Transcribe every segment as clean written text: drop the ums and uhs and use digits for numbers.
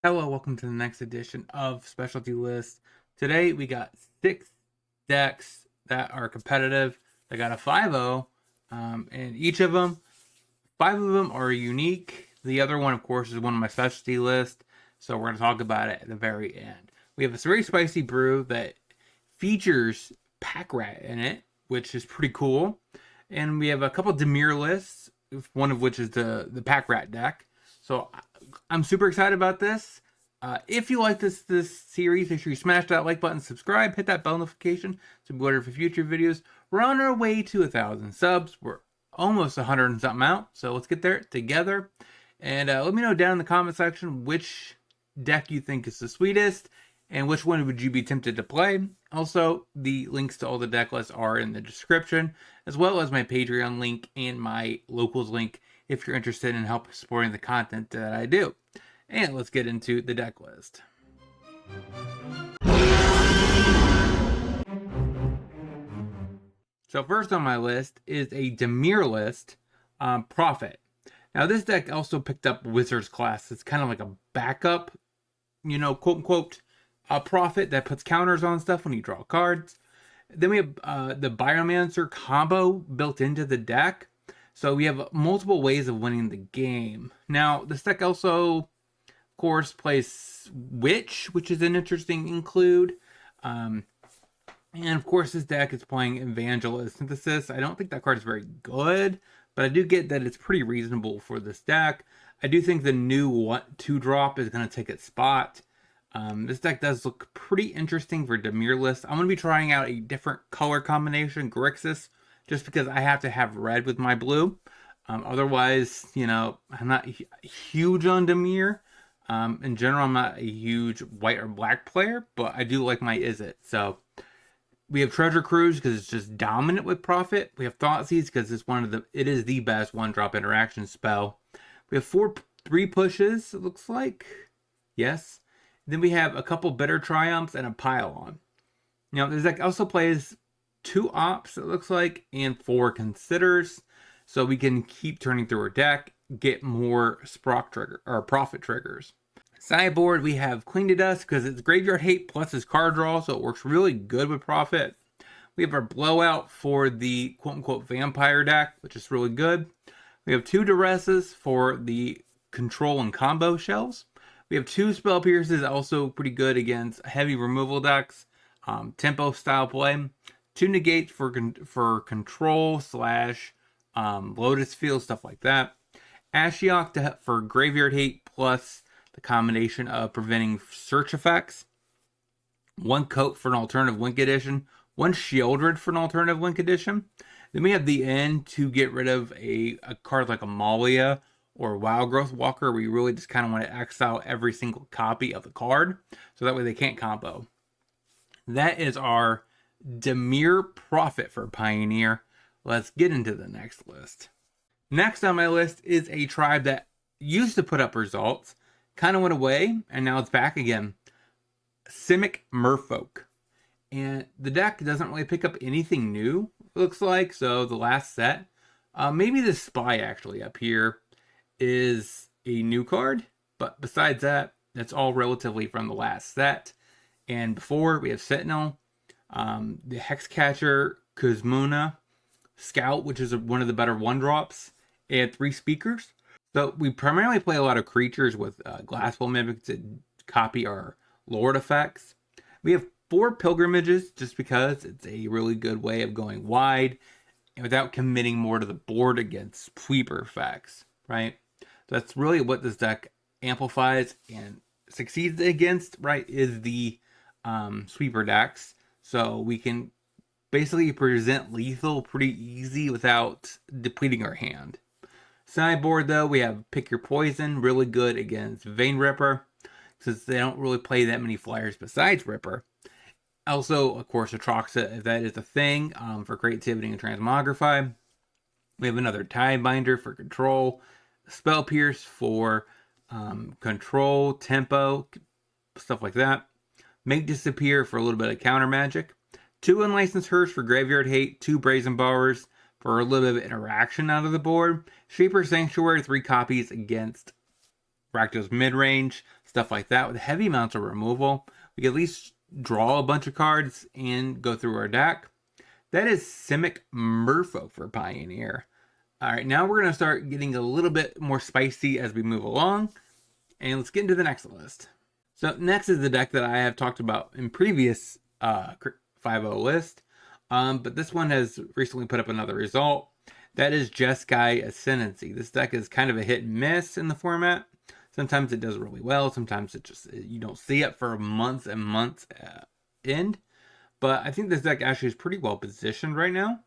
Hello, welcome to the next edition of Specialty List. Today we got 6 decks that are competitive. They got a 5-0, and each of them, 5 of them are unique. The other one, of course, is one of my specialty list, so we're going to talk about it at the very end. We have a very spicy brew that features Pack Rat in it, which is pretty cool. And we have a couple Demir lists, one of which is the Pack Rat deck. So I'm super excited about this. If you like this series, make sure you smash that like button, subscribe, hit that bell notification to be alerted for future videos. We're on our way to 1,000 subs. We're almost 100 and something out, so let's get there together. And let me know down in the comment section which deck you think is the sweetest and which one would you be tempted to play. Also, the links to all the deck lists are in the description, as well as my Patreon link and my locals link if you're interested in help supporting the content that I do. And let's get into the deck list. So first on my list is a Demir list, Prophet. Now this deck also picked up Wizard's Class. It's kind of like a backup, quote unquote, Prophet that puts counters on stuff when you draw cards. Then we have the Biomancer combo built into the deck. So we have multiple ways of winning the game. Now, this deck also, of course, plays Witch, which is an interesting include. And of course, this deck is playing Evangelist Synthesis. I don't think that card is very good, but I do get that it's pretty reasonable for this deck. I do think the new 2-drop is going to take its spot. This deck does look pretty interesting for Demir list. I'm going to be trying out a different color combination, Grixis, just because I have to have red with my blue. Otherwise, I'm not huge on Demir. In general, I'm not a huge white or black player, but I do like my Izzet. So we have Treasure Cruise because it's just dominant with Prophet. We have Thoughtseize because it is the best 1-drop interaction spell. We have 3 pushes, it looks like. Yes. Then we have a couple Bitter Triumphs and a Pylon. This deck also plays 2 ops, it looks like, and 4 considers. So we can keep turning through our deck, get more Prophet triggers. Sideboard, we have Clean to Dust because it's Graveyard Hate plus his card draw, so it works really good with Prophet. We have our Blowout for the quote-unquote Vampire deck, which is really good. We have 2 Duresses for the Control and Combo shells. We have 2 Spell Pierces, also pretty good against heavy removal decks, tempo style play. 2 Negates for Control / Lotus Field, stuff like that. Ashiok for Graveyard Hate plus the combination of preventing search effects. 1 Coat for an alternative Wink Edition. 1 Shieldred for an alternative Wink Edition. Then we have the End to get rid of a card like Amalia or Wild Growth Walker, where you really just kind of want to exile every single copy of the card, so that way they can't combo. That is our Demir Prophet for Pioneer. Let's get into the next list. Next on my list is a tribe that used to put up results, kind of went away, and now it's back again. Simic Muro. And the deck doesn't really pick up anything new, it looks like, so the last set. Maybe the Spy actually up here is a new card, but besides that, that's all relatively from the last set. And before, we have Sentinel, the Hexcatcher, Kuzmuna, Scout, which is one of the better 1-drops, and 3 Speakers. So we primarily play a lot of creatures with Glasswell Mimic to copy our Lord effects. We have 4 Pilgrimages just because it's a really good way of going wide and without committing more to the board against sweeper effects, right? So that's really what this deck amplifies and succeeds against, right, is the sweeper decks. So we can basically present lethal pretty easy without depleting our hand. Sideboard, though, we have Pick Your Poison, really good against Vein Ripper, since they don't really play that many flyers besides Ripper. Also, of course, Atroxa, if that is a thing, for creativity and transmogrify. We have another Tidebinder for control, Spell Pierce for control, tempo, stuff like that. Make Disappear for a little bit of counter magic. 2 Unlicensed Hearse for Graveyard Hate, 2 Brazen Borrowers for a little bit of interaction out of the board. Shaper Sanctuary, 3 copies against Rakdos mid-range, stuff like that. With heavy amounts of removal, we can at least draw a bunch of cards and go through our deck. That is Simic Muro for Pioneer. All right, now we're going to start getting a little bit more spicy as we move along. And let's get into the next list. So next is the deck that I have talked about in previous 5.0 list. But this one has recently put up another result. That is JSky Ascendency. This deck is kind of a hit and miss in the format. Sometimes it does really well. Sometimes it just, you don't see it for months and months end. But I think this deck actually is pretty well positioned right now.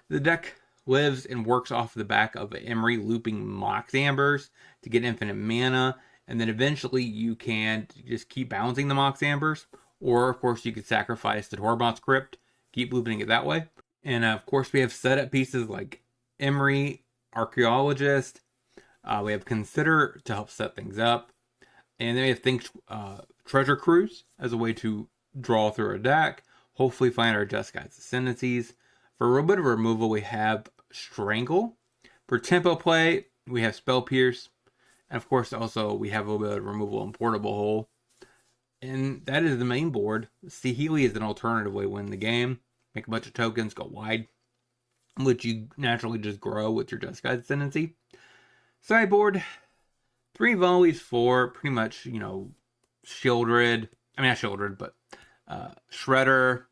The deck lives and works off the back of Emery looping Mox Ambers to get infinite mana. And then eventually you can just keep bouncing the Mox Ambers. Or, of course, you could sacrifice the Torbot's Crypt, keep looping it that way. And, of course, we have setup pieces like Emery, Archaeologist. We have Consider to help set things up. And then we have Treasure Cruise as a way to draw through a deck. Hopefully find our JSky Ascendancies. For a little bit of removal, we have Strangle. For tempo play, we have Spell Pierce. And of course, also, we have a little bit of removal in Portable Hole. And that is the main board. Healy is an alternative way to win the game. Make a bunch of tokens, go wide, which you naturally just grow with your JSky Ascendancy. Sideboard, 3 volleys for pretty much, Shieldred. I mean, not Shieldred, but Shredder,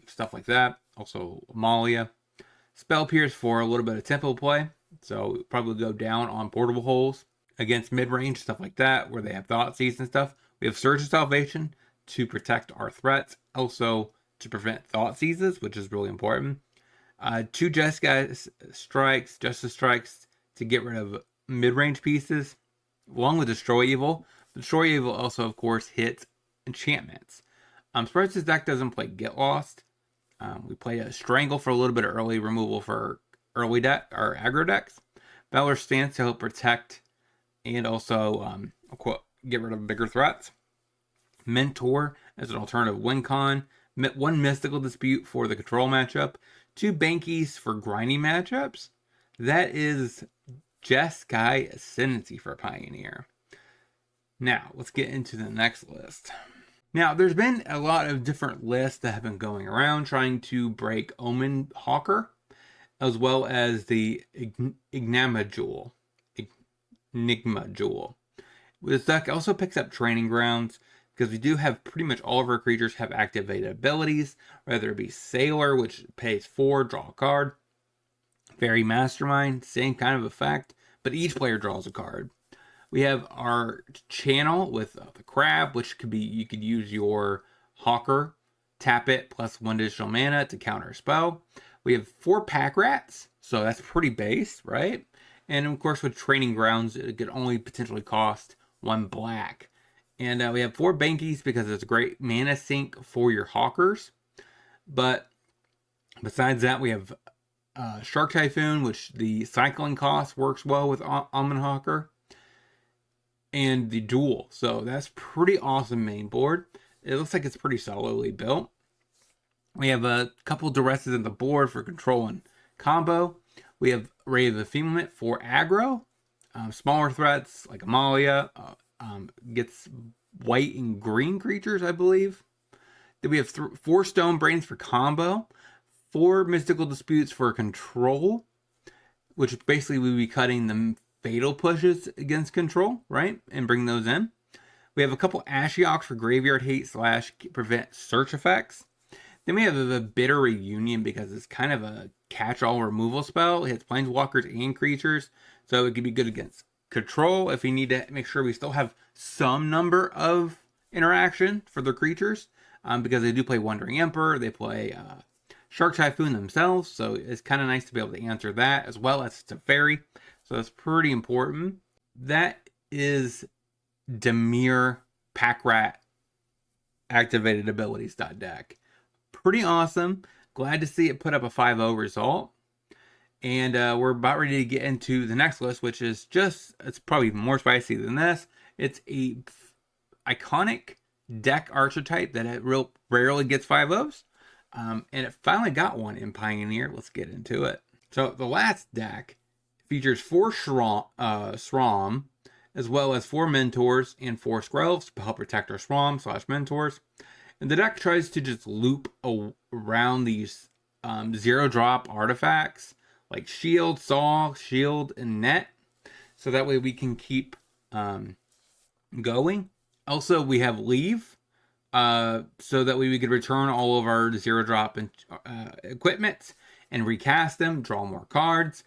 stuff like that. Also, Amalia. Spell Pierce for a little bit of tempo play. So, probably go down on Portable Holes against mid-range, stuff like that, where they have Thoughtseize and stuff. We have Surge of Salvation to protect our threats. Also, to prevent Thoughtseizes, which is really important. 2 Justice Strikes to get rid of mid-range pieces, along with Destroy Evil. Destroy Evil also, of course, hits enchantments. Surprised this deck doesn't play Get Lost. We play a Strangle for a little bit of early removal for early deck or aggro decks. Valor's Stance to help protect and also get rid of bigger threats. Mentor as an alternative win con. 1 Mystical Dispute for the control matchup. 2 Bankies for grinding matchups. That is JSky Ascendancy for Pioneer. Now, let's get into the next list. Now, there's been a lot of different lists that have been going around trying to break Omen Hawker, as well as the Enigma Jewel. This deck also picks up Training Grounds, because we do have pretty much all of our creatures have activated abilities, whether it be Sailor, which pays 4, draw a card. Fairy Mastermind, same kind of effect, but each player draws a card. We have our Channel with the Crab, which could be, you could use your Hawker, tap it, plus 1 additional mana to counter a spell. We have 4 Pack Rats, so that's pretty base, right? And of course, with Training Grounds, it could only potentially cost 1 black. And we have 4 Bankies because it's a great mana sink for your Hawkers. But besides that, we have Shark Typhoon, which the cycling cost works well with Omen Hawker. And the Duel. So that's pretty awesome main board. It looks like it's pretty solidly built. We have a couple Duresses on the board for control and combo. We have Ray of Effeminate for aggro. Smaller threats like Amalia gets white and green creatures, I believe. Then we have 4 Stone Brains for combo. 4 Mystical Disputes for control, which basically we would be cutting the fatal pushes against control, right? And bring those in. We have a couple Ashiok for graveyard hate / prevent search effects. Then we have the Bitter Reunion because it's kind of a catch-all removal spell. It hits planeswalkers and creatures, so it could be good against control if we need to make sure we still have some number of interaction for the creatures, because they do play Wandering Emperor, they play Shark Typhoon themselves, so it's kind of nice to be able to answer that, as well as Teferi, so that's pretty important. That is Demir Pack Rat activated abilities deck. Pretty awesome. Glad to see it put up a 5-0 result. And we're about ready to get into the next list, which is it's probably more spicy than this. It's a iconic deck archetype that it rarely gets 5-0s. And it finally got one in Pioneer. Let's get into it. So the last deck features 4 Srom, as well as 4 Mentors and 4 Skrells to help protect our Swarm/Mentors. And the deck tries to just loop around these 0-drop artifacts like Shield, Saw, Shield, and Net, so that way we can keep going. Also, we have Leave, so that way we could return all of our 0-drop equipment and recast them, draw more cards,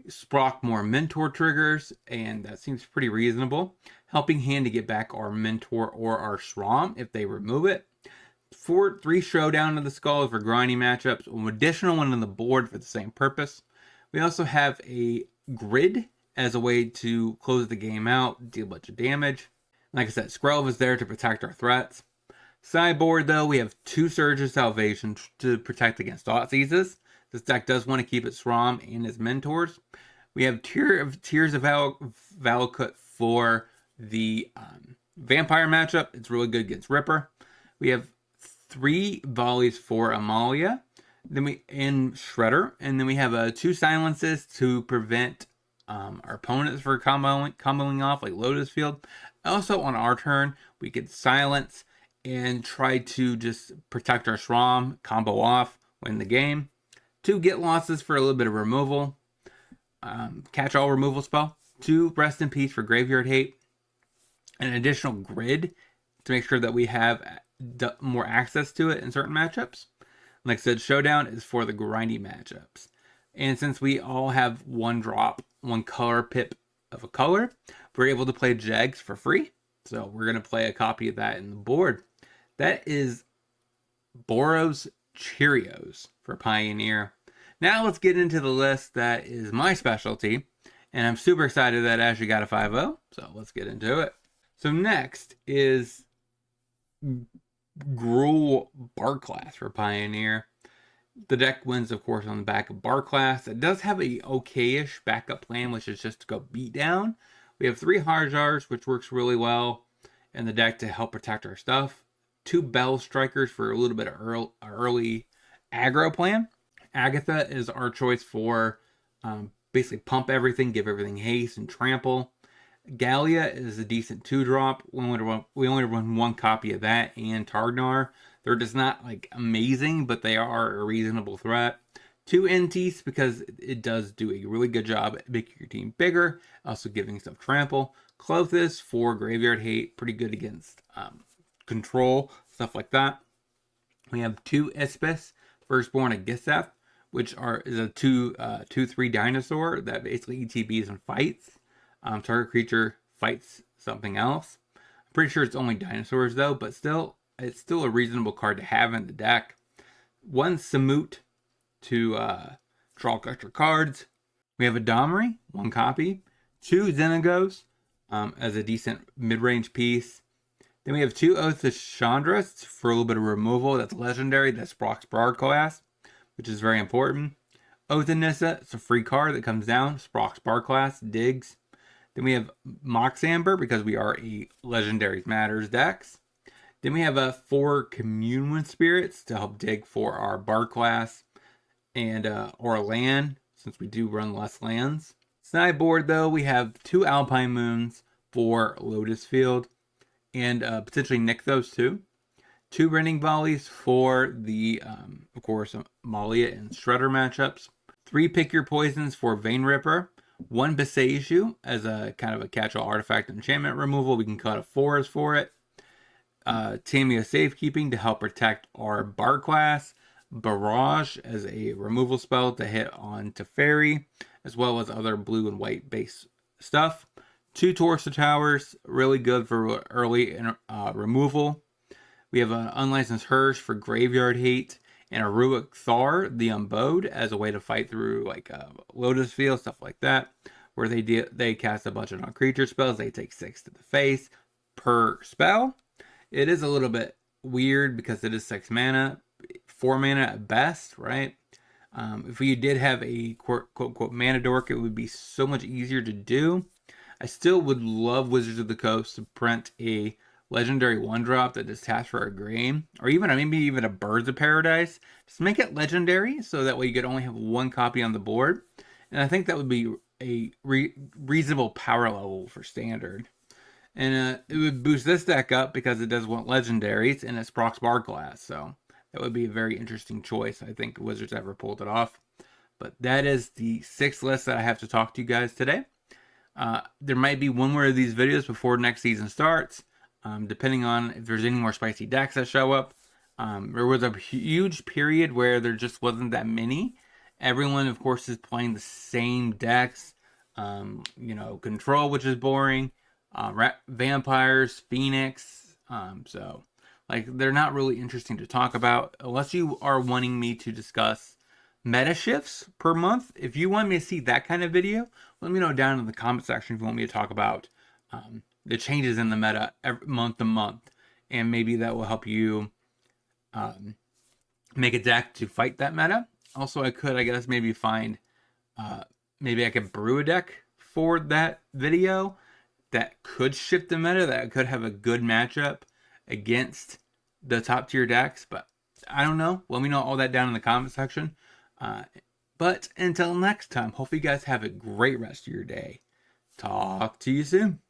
sprock more Mentor triggers, and that seems pretty reasonable. Helping Hand to get back our Mentor or our Shrom if they remove it. 3 Showdown of the Skulls for grinding matchups, an additional one on the board for the same purpose. We also have a Grid as a way to close the game out, deal a bunch of damage. Like I said, Skrelv is there to protect our threats. Sideboard, though, we have 2 Surge of Salvation to protect against Thoughtseizes. This deck does want to keep its Rom and its Mentors. We have Tears of Valakut for the Vampire matchup. It's really good against Ripper. We have 3 Volleys for Amalia, then we Shredder, and then we have 2 Silences to prevent our opponents from comboing off, like Lotus Field. Also, on our turn, we could silence and try to just protect our Shrom, combo off, win the game. 2 Get Losses for a little bit of removal. Catch-all removal spell. 2 Rest in Peace for Graveyard Hate. An additional Grid to make sure that we have more access to it in certain matchups. Like I said, Showdown is for the grindy matchups. And since we all have 1 drop, 1 color pip of a color, we're able to play Jegs for free. So we're going to play a copy of that in the board. That is Boros Cheerios for Pioneer. Now let's get into the list that is my specialty. And I'm super excited that Ashley got a 5-0. So let's get into it. So next is Gruul Bar Class for Pioneer. The deck wins, of course, on the back of Bar Class. It does have a okay-ish backup plan, which is just to go beat down. We have 3 Harjars, which works really well in the deck to help protect our stuff. 2 Bell Strikers for a little bit of early aggro plan. Agatha is our choice for basically pump everything, give everything haste, and trample. Gallia is a decent 2-drop. We only run 1 copy of that, and Targnar. They're just not like amazing, but they are a reasonable threat. 2 Entis because it does do a really good job at making your team bigger, also giving stuff trample. Clothis for Graveyard Hate, pretty good against control, stuff like that. We have 2 Ispis, Firstborn of Giseth, which is a 2/3 dinosaur that basically ETBs and fights. Target creature fights something else. I'm pretty sure it's only dinosaurs though, but still, it's still a reasonable card to have in the deck. 1 Samut to draw extra cards. We have a Domri, 1 copy. 2 Xenagos as a decent mid-range piece. Then we have 2 Oath of Chandra for a little bit of removal. That's legendary. That's Brock's Bar Class, which is very important. Oath of Nissa, it's a free card that comes down. Sprock's Bar Class, digs. Then we have Mox Amber because we are a Legendaries Matters decks. Then we have 4 Commune with Spirits to help dig for our Bar Class and or land, since we do run less lands. Sideboard though, we have 2 Alpine Moons for Lotus Field and potentially Nykthos too. 2 Rending Volleys for the, of course, Malia and Shredder matchups. 3 Pick Your Poisons for Vein Ripper. 1 Beseiju as a kind of a catch-all artifact enchantment removal. We can cut a forest for it. Tamia Safekeeping to help protect our Bar Class. Barrage as a removal spell to hit on Teferi, as well as other blue and white base stuff. 2 Torso Towers, really good for early removal. We have an Unlicensed Hirsch for Graveyard Hate, and a Ruick Thar, the Unbowed, as a way to fight through like Lotus Field, stuff like that, where they cast a bunch of non-creature spells. They take 6 to the face per spell. It is a little bit weird because it is 6 mana, 4 mana at best, right? If we did have a quote-unquote mana dork, it would be so much easier to do. I still would love Wizards of the Coast to print a legendary 1-drop that just taps for a green, or even maybe even a Birds of Paradise. Just make it legendary so that way you could only have 1 copy on the board. And I think that would be a reasonable power level for standard. And it would boost this deck up because it does want legendaries and it's procs bar class. So that would be a very interesting choice. I think Wizards ever pulled it off. But that is the 6 list that I have to talk to you guys today. There might be one more of these videos before next season starts, depending on if there's any more spicy decks that show up. There was a huge period where there just wasn't that many. Everyone, of course, is playing the same decks. Control, which is boring. Vampires, Phoenix. So, like, they're not really interesting to talk about unless you are wanting me to discuss meta shifts per month. If you want me to see that kind of video, let me know down in the comment section if you want me to talk about the changes in the meta every month to month, and maybe that will help you make a deck to fight that meta. Also, I guess, maybe find, maybe I could brew a deck for that video that could shift the meta, that could have a good matchup against the top tier decks, but I don't know. Let me know all that down in the comment section. But until next time, hopefully you guys have a great rest of your day. Talk to you soon.